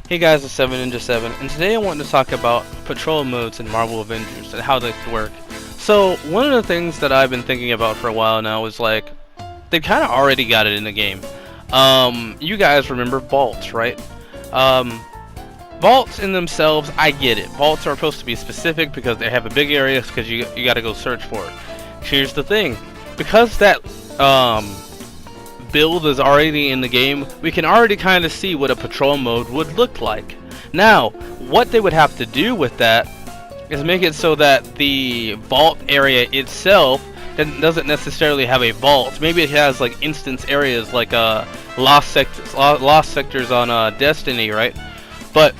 Hey guys, it's 7 and today I want to talk about patrol modes in Marvel Avengers and how they work. So, one of the things that I've been thinking about for a while now is like, they've kind of already got it in the game. You guys remember vaults, right? Vaults in themselves, I get it. Vaults are supposed to be specific because they have a big area because you gotta go search for it. Here's the thing, because that, build is already in the game, we can already kind of see what a patrol mode would look like. Now, what they would have to do with that is make it so that the vault area itself doesn't necessarily have a vault. Maybe it has like instance areas like lost sectors on Destiny, right? But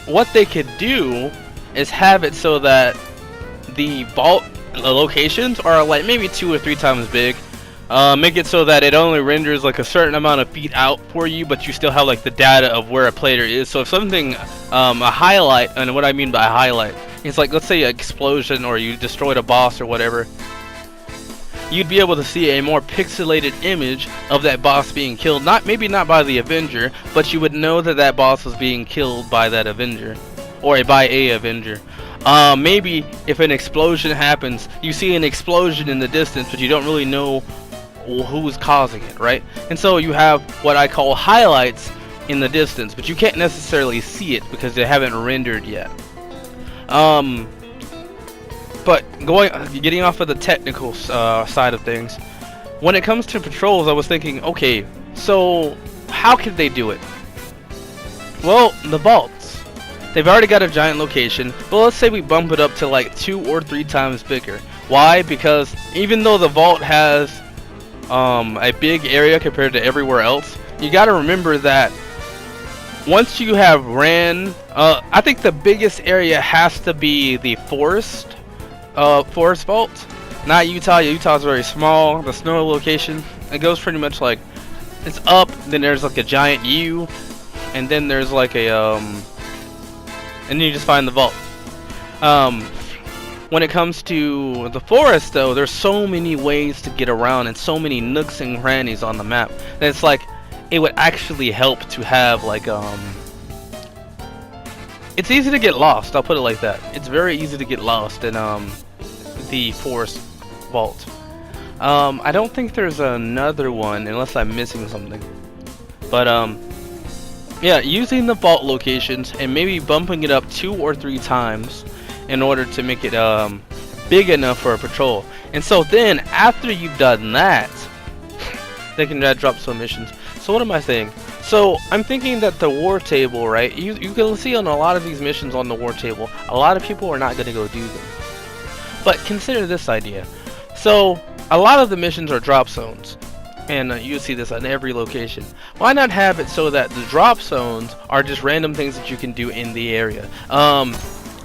what they could do is have it so that the vault locations are like maybe 2 or 3 times big. Make it so that it only renders like a certain amount of feet out for you, but you still have like the data of where a player is. So if something, a highlight, and what I mean by highlight, it's like, let's say an explosion or you destroyed a boss or whatever, you'd be able to see a more pixelated image of that boss being killed. Maybe not by the Avenger, but you would know that that boss was being killed by that Avenger, or by a Avenger. Maybe if an explosion happens, you see an explosion in the distance, but you don't really know who's causing it, right? And so you have what I call highlights in the distance, but you can't necessarily see it because they haven't rendered yet. But getting off of the technical side of things, when it comes to patrols, I was thinking, okay, so how could they do it? Well, the vaults. They've already got a giant location, but let's say we bump it up to like 2 or 3 times bigger. Why? Because even though the vault has a big area compared to everywhere else, you got to remember that once you have I think the biggest area has to be the forest vault, not Utah. Utah's very small. The snow location, it goes pretty much like, it's up, then there's like a giant U, and then there's like a and then you just find the vault. When it comes to the forest, though, there's so many ways to get around and so many nooks and crannies on the map that it's like it would actually help to have like it's easy to get lost. I'll put it like that. It's very easy to get lost in the forest vault. I don't think there's another one unless I'm missing something. But yeah, using the vault locations and maybe bumping it up 2 or 3 times in order to make it big enough for a patrol. And so then after you've done that, they can drop some missions. So what am I saying? So I'm thinking that the war table, right, you can see on a lot of these missions on the war table, a lot of people are not going to go do them. But consider this idea. So a lot of the missions are drop zones, and you see this on every location. Why not have it so that the drop zones are just random things that you can do in the area?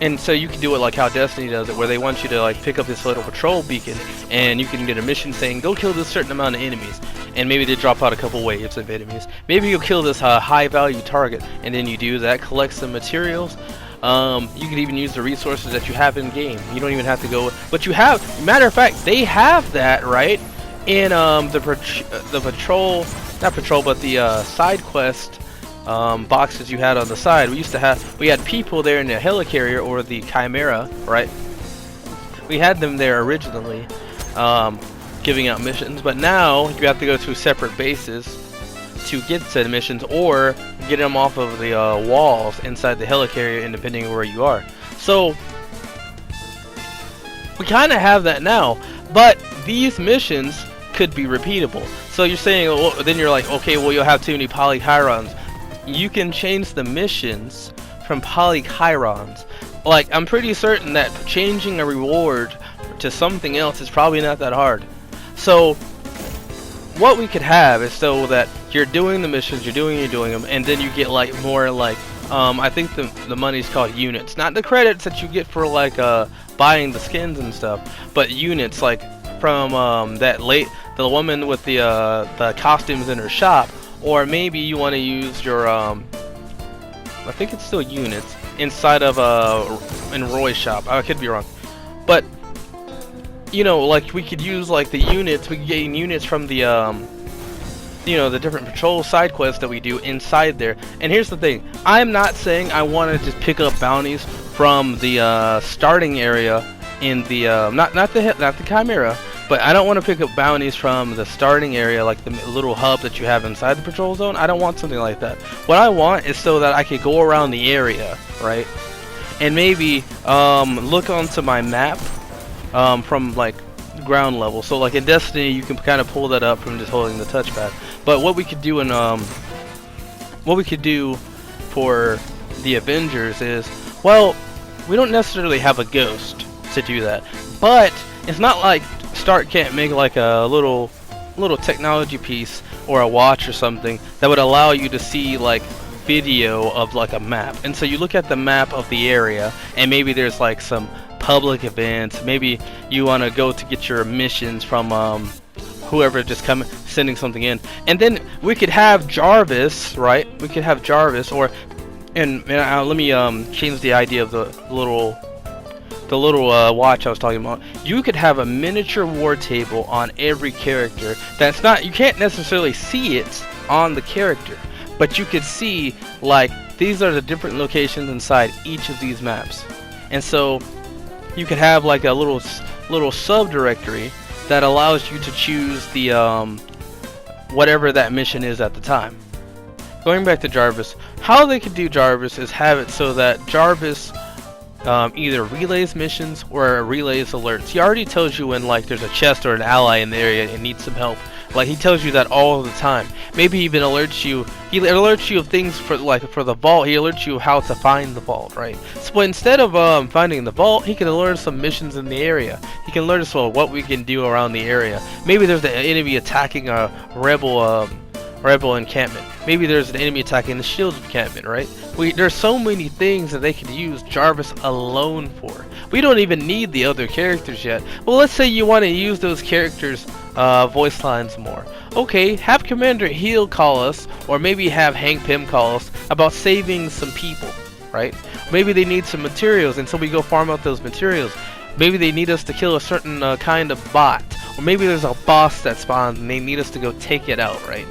And so you can do it like how Destiny does it, where they want you to like pick up this little patrol beacon, and you can get a mission saying go kill this certain amount of enemies, and maybe they drop out a couple waves of enemies. Maybe you'll kill this high value target, and then you do that, collect some materials. You can even use the resources that you have in game. You don't even have to go, but you have. Matter of fact, they have that right in the patrol, not patrol, but the side quest. Boxes you had on the side. We had people there in the helicarrier or the Chimera, right? We had them there originally, giving out missions, but now you have to go to separate bases to get said missions, or get them off of the walls inside the helicarrier, depending on where you are. So we kind of have that now, but these missions could be repeatable. So you're saying, well, then you're like, okay, well, you'll have too many polychirons. You can change the missions from polychirons. Like, I'm pretty certain that changing a reward to something else is probably not that hard. So what we could have is so that you're doing the missions, you're doing them, and then you get like more like I think the money's called units, not the credits that you get for like buying the skins and stuff, but units like from the woman with the costumes in her shop. Or maybe you want to use your, I think it's still units, inside of in Roy's shop. I could be wrong. But, you know, like we could use like the units, we could gain units from the the different patrol side quests that we do inside there. And here's the thing: I'm not saying I want to just pick up bounties from the starting area in the not the Chimera, but I don't want to pick up bounties from the starting area, like the little hub that you have inside the patrol zone. I don't want something like that. What I want is so that I could go around the area, right? And maybe look onto my map from like ground level. So like in Destiny, you can kind of pull that up from just holding the touchpad. But what we could do in for the Avengers is, well, we don't necessarily have a ghost to do that, but it's not like Stark can't make like a little technology piece or a watch or something that would allow you to see like video of like a map. And so you look at the map of the area, and maybe there's like some public events. Maybe you want to go to get your missions from whoever just sending something in, and then we could have Jarvis, right? We could have Jarvis, or let me change the idea of the little watch I was talking about. You could have a miniature war table on every character. That's not, you can't necessarily see it on the character, but you could see like these are the different locations inside each of these maps. And so you could have like a little subdirectory that allows you to choose the whatever that mission is at the time. Going back to Jarvis, how they could do Jarvis is have it so that Jarvis either relays missions or relays alerts. He already tells you when like there's a chest or an ally in the area and needs some help. Like he tells you that all the time. Maybe he even alerts you. He alerts you of things for the vault. He alerts you how to find the vault, right? So instead of finding the vault, he can alert us some missions in the area. He can alert us what we can do around the area. Maybe there's the enemy attacking a rebel encampment. Maybe there's an enemy attacking the shield encampment, right? There's so many things that they could use Jarvis alone for. We don't even need the other characters yet. Well, let's say you want to use those characters' voice lines more. Okay, have Commander Heal call us, or maybe have Hank Pym call us about saving some people, right? Maybe they need some materials, and so we go farm out those materials. Maybe they need us to kill a certain kind of bot, or maybe there's a boss that spawns and they need us to go take it out, right?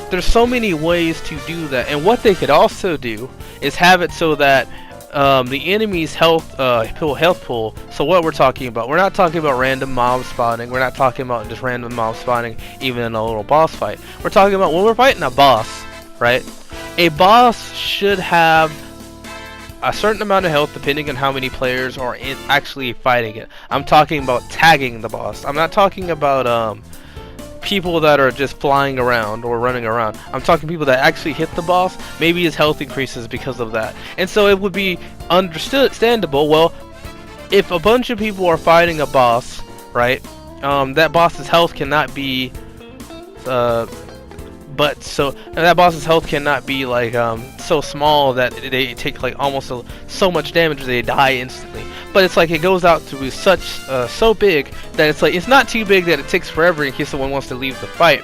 There's so many ways to do that, and what they could also do is have it so that the enemy's health pool. So what we're talking about, we're not talking about random mob spawning. We're not talking about just random mob spawning, even in a little boss fight. We're talking about when we're fighting a boss, right? A boss should have a certain amount of health depending on how many players are actually fighting it. I'm talking about tagging the boss. I'm not talking about people that are just flying around or running around. I'm talking people that actually hit the boss. Maybe his health increases because of that. And so it would be understandable. Well, if a bunch of people are fighting a boss, right? That boss's health cannot be that boss's health cannot be like so small that they take like almost so much damage they die instantly. But it's like it goes out to be so big that it's like it's not too big that it takes forever in case someone wants to leave the fight.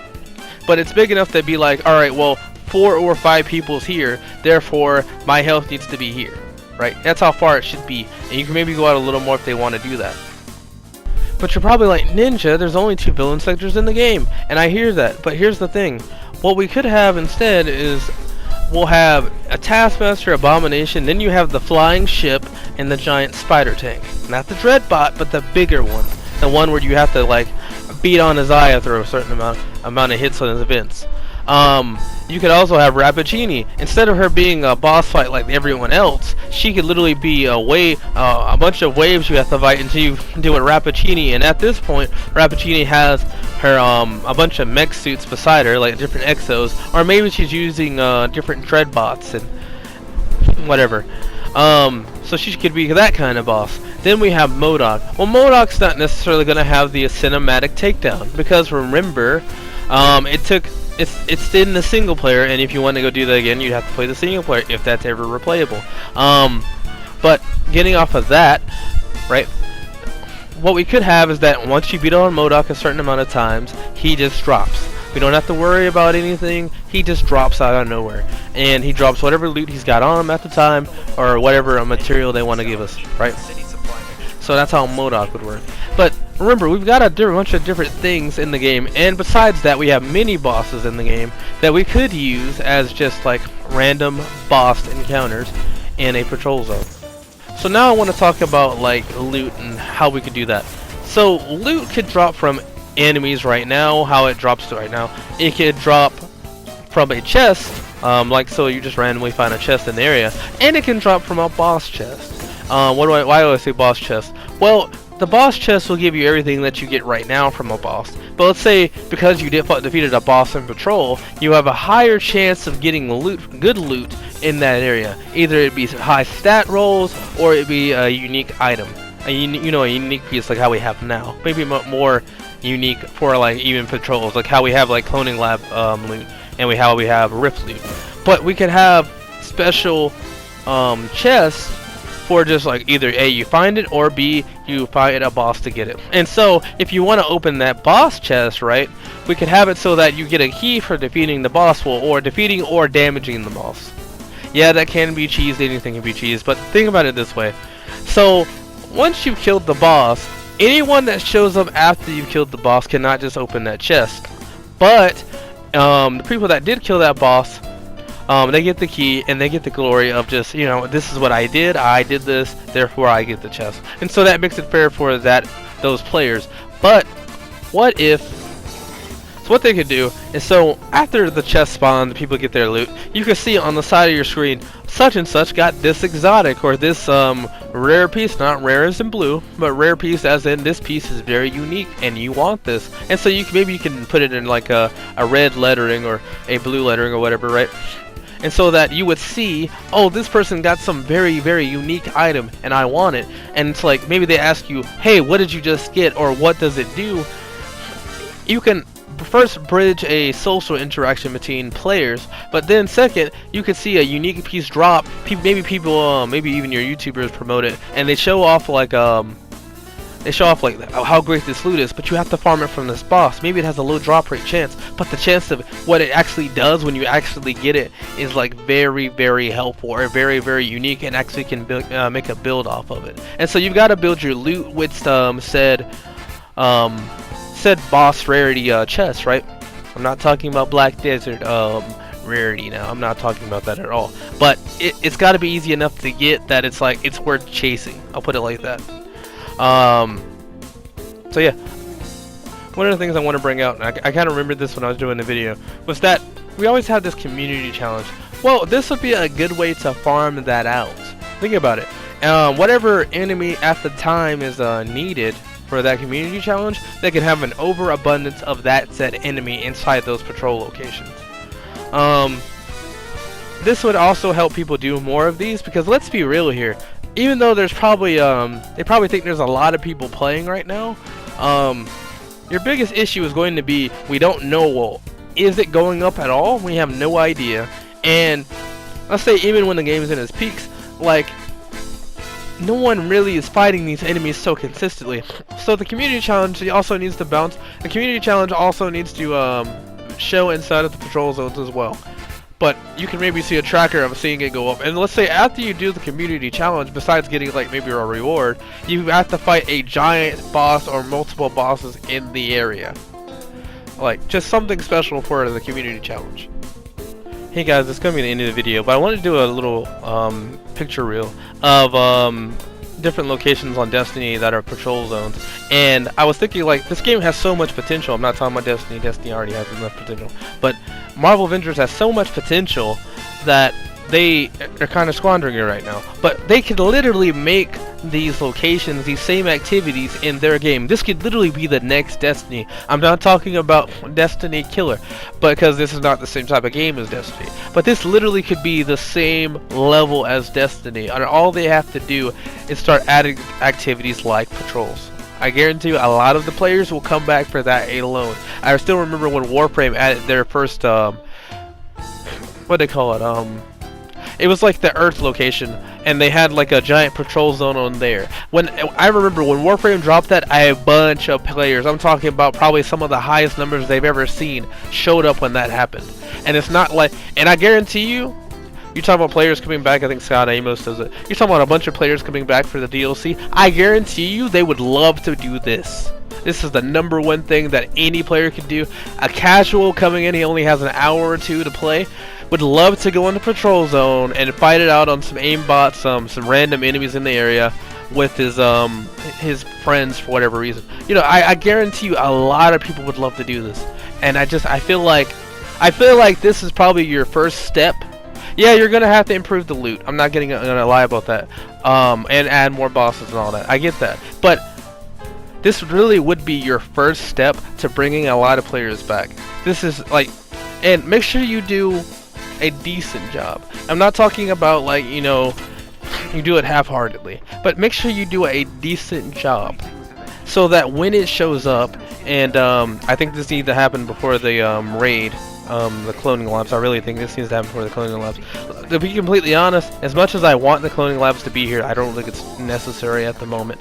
But it's big enough to be like, all right, well, 4 or 5 people's here, therefore my health needs to be here, right? That's how far it should be, and you can maybe go out a little more if they want to do that. But you're probably like, Ninja, there's only 2 villain sectors in the game, and I hear that. But here's the thing: what we could have instead is we'll have a Taskmaster, Abomination, then you have the flying ship and the giant spider tank. Not the Dreadbot, but the bigger one. The one where you have to like beat on his eye after a certain amount of hits on his events. You could also have Rappaccini. Instead of her being a boss fight like everyone else, she could literally be a bunch of waves you have to fight until you do it Rappaccini. And at this point, Rappaccini has her a bunch of mech suits beside her, like different exos, or maybe she's using different Dreadbots and whatever. So she could be that kind of boss. Then we have MODOK. Well, MODOK's not necessarily going to have the cinematic takedown, because remember, it's in the single player, and if you want to go do that again, you'd have to play the single player if that's ever replayable. But getting off of that, right? What we could have is that once you beat on MODOK a certain amount of times, he just drops. We don't have to worry about anything. He just drops out of nowhere, and he drops whatever loot he's got on him at the time, or whatever material they want to give us, right? So that's how MODOK would work. But remember, we've got a bunch of different things in the game, and besides that, we have mini bosses in the game that we could use as just like random boss encounters in a patrol zone. So now I want to talk about like loot and how we could do that. So loot could drop from enemies right now, how it drops to right now. It could drop from a chest, like so you just randomly find a chest in the area, and it can drop from a boss chest. Why do I say boss chest? Well, the boss chest will give you everything that you get right now from a boss. But let's say because you defeated a boss in patrol, you have a higher chance of getting good loot in that area. Either it be high stat rolls or it be a unique item, a unique piece like how we have now. Maybe more unique for like even patrols, like how we have like cloning lab loot, and how we have rift loot. But we could have special chests for just like either A, you find it, or B, you fight a boss to get it. And so if you want to open that boss chest, right, we could have it so that you get a key for defeating the boss, or defeating or damaging the boss. Yeah, that can be cheesed, anything can be cheesed, but think about it this way. So once you've killed the boss, anyone that shows up after you've killed the boss cannot just open that chest. But the people that did kill that boss, they get the key and they get the glory of just, this is what I did this, therefore I get the chest. And so that makes it fair for those players. But what if, so what they could do is, so after the chest spawn, the people get their loot, you can see on the side of your screen, such and such got this exotic, or this rare piece, not rare as in blue, but rare piece as in this piece is very unique and you want this. And so maybe you can put it in like a red lettering or a blue lettering or whatever, right? And so that you would see, oh, this person got some very, very unique item and I want it. And it's like, maybe they ask you, hey, what did you just get, or what does it do? You can first bridge a social interaction between players, but then second, you could see a unique piece drop. Maybe even your YouTubers promote it, and they show off like how great this loot is, but you have to farm it from this boss. Maybe it has a low drop rate chance, but the chance of what it actually does when you actually get it is like very, very helpful, or very, very unique, and actually can make a build off of it. And so you've got to build your loot with said boss rarity chest, right? I'm not talking about Black Desert rarity now. I'm not talking about that at all. But it's got to be easy enough to get that it's like it's worth chasing. I'll put it like that. So yeah, one of the things I want to bring out, and I kind of remembered this when I was doing the video, was that we always have this community challenge. Well, this would be a good way to farm that out. Think about it. Whatever enemy at the time is needed for that community challenge, they can have an overabundance of that said enemy inside those patrol locations. This would also help people do more of these, because let's be real here. Even though there's probably they probably think there's a lot of people playing right now, your biggest issue is going to be, we don't know, well, is it going up at all? We have no idea. And let's say even when the game is in its peaks, like, no one really is fighting these enemies so consistently. So the community challenge also needs to bounce. The community challenge also needs to show inside of the patrol zones as well. But you can maybe see a tracker of seeing it go up. And let's say after you do the community challenge, besides getting like maybe a reward, you have to fight a giant boss or multiple bosses in the area. Like, just something special for the community challenge. Hey guys, this is going to be the end of the video, but I wanted to do a little picture reel of different locations on Destiny that are patrol zones. And I was thinking, like, this game has so much potential. I'm not talking about Destiny. Destiny already has enough potential. But Marvel Avengers has so much potential that they are kind of squandering it right now. But they could literally make these locations, these same activities in their game. This could literally be the next Destiny. I'm not talking about Destiny Killer, because this is not the same type of game as Destiny. But this literally could be the same level as Destiny. And all they have to do is start adding activities like patrols. I guarantee you a lot of the players will come back for that alone. I still remember when Warframe added their first, what do they call it? It was like the Earth location, and they had like a giant patrol zone on there. When I remember when Warframe dropped that, a bunch of players, I'm talking about probably some of the highest numbers they've ever seen, showed up when that happened. And it's not like, and I guarantee you, You talk about players coming back. I think Scott Amos does it. You're talking about a bunch of players coming back for the DLC. I guarantee you they would love to do this. This is the #1 thing that any player could do. A casual coming in, he only has an hour or two to play, would love to go into patrol zone and fight it out on some aimbots, some random enemies in the area with his friends for whatever reason. You know, I guarantee you a lot of people would love to do this. And I feel like this is probably your first step. Yeah, you're gonna have to improve the loot. I'm not gonna lie about that. And add more bosses and all that. I get that. But this really would be your first step to bringing a lot of players back. This is like, and make sure you do a decent job. I'm not talking about like, you know, you do it half-heartedly, but make sure you do a decent job so that when it shows up, and I think this needs to happen before the raid, the cloning labs. I really think this needs to happen before the cloning labs. To be completely honest, as much as I want the cloning labs to be here, I don't think it's necessary at the moment.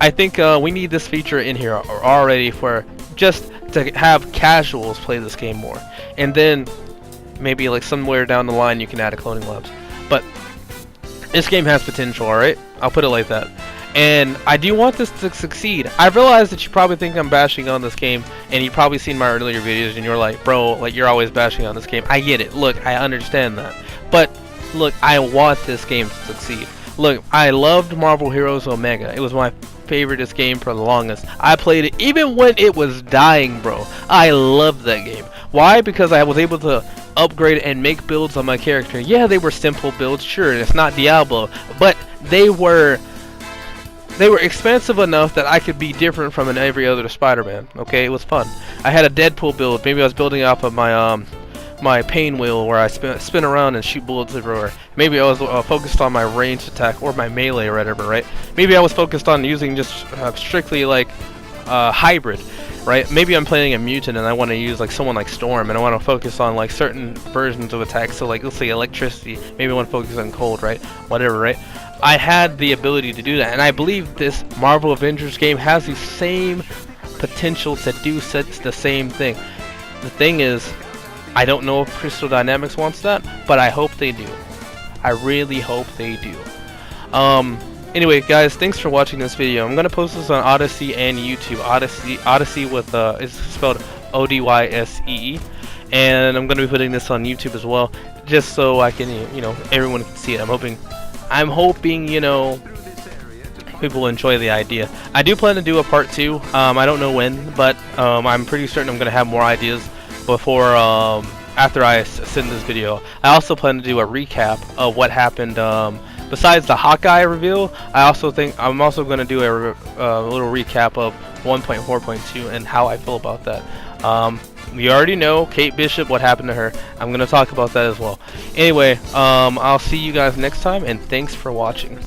I think we need this feature in here already for just to have casuals play this game more, and then maybe like somewhere down the line you can add a cloning labs. But this game has potential, alright? I'll put it like that. And I do want this to succeed. I realize that you probably think I'm bashing on this game, and you've probably seen my earlier videos and you're like, bro, like you're always bashing on this game. I get it. Look, I understand that. But look, I want this game to succeed. Look, I loved Marvel Heroes Omega. It was my favoriteest game for the longest. I played it even when it was dying, bro. I loved that game. Why? Because I was able to upgrade and make builds on my character. Yeah, they were simple builds, sure, it's not Diablo, but they were expensive enough that I could be different from every other Spider-Man. Okay, it was fun. I had a Deadpool build. Maybe I was building off of my my pain wheel where I spin around and shoot bullets everywhere. Maybe I was focused on my ranged attack or my melee or whatever, right? Maybe I was focused on using just strictly like hybrid, right? Maybe I'm playing a mutant and I want to use like someone like Storm, and I want to focus on like certain versions of attacks. So like, let's say electricity. Maybe I want to focus on cold, right? Whatever, right? I had the ability to do that, and I believe this Marvel Avengers game has the same potential to do the same thing. The thing is, I don't know if Crystal Dynamics wants that, but I hope they do. I really hope they do. Anyway, guys, thanks for watching this video. I'm gonna post this on Odyssey and YouTube. Odyssey with it's spelled O-D-Y-S-E-E, and I'm gonna be putting this on YouTube as well, just so I can, you know, everyone can see it. I'm hoping, you know, people enjoy the idea. I do plan to do a part 2. I don't know when, but I'm pretty certain I'm gonna have more ideas before after I send this video. I also plan to do a recap of what happened besides the Hawkeye reveal. I'm also going to do a little recap of 1.4.2 and how I feel about that. We already know Kate Bishop, what happened to her. I'm going to talk about that as well. Anyway, I'll see you guys next time, and thanks for watching.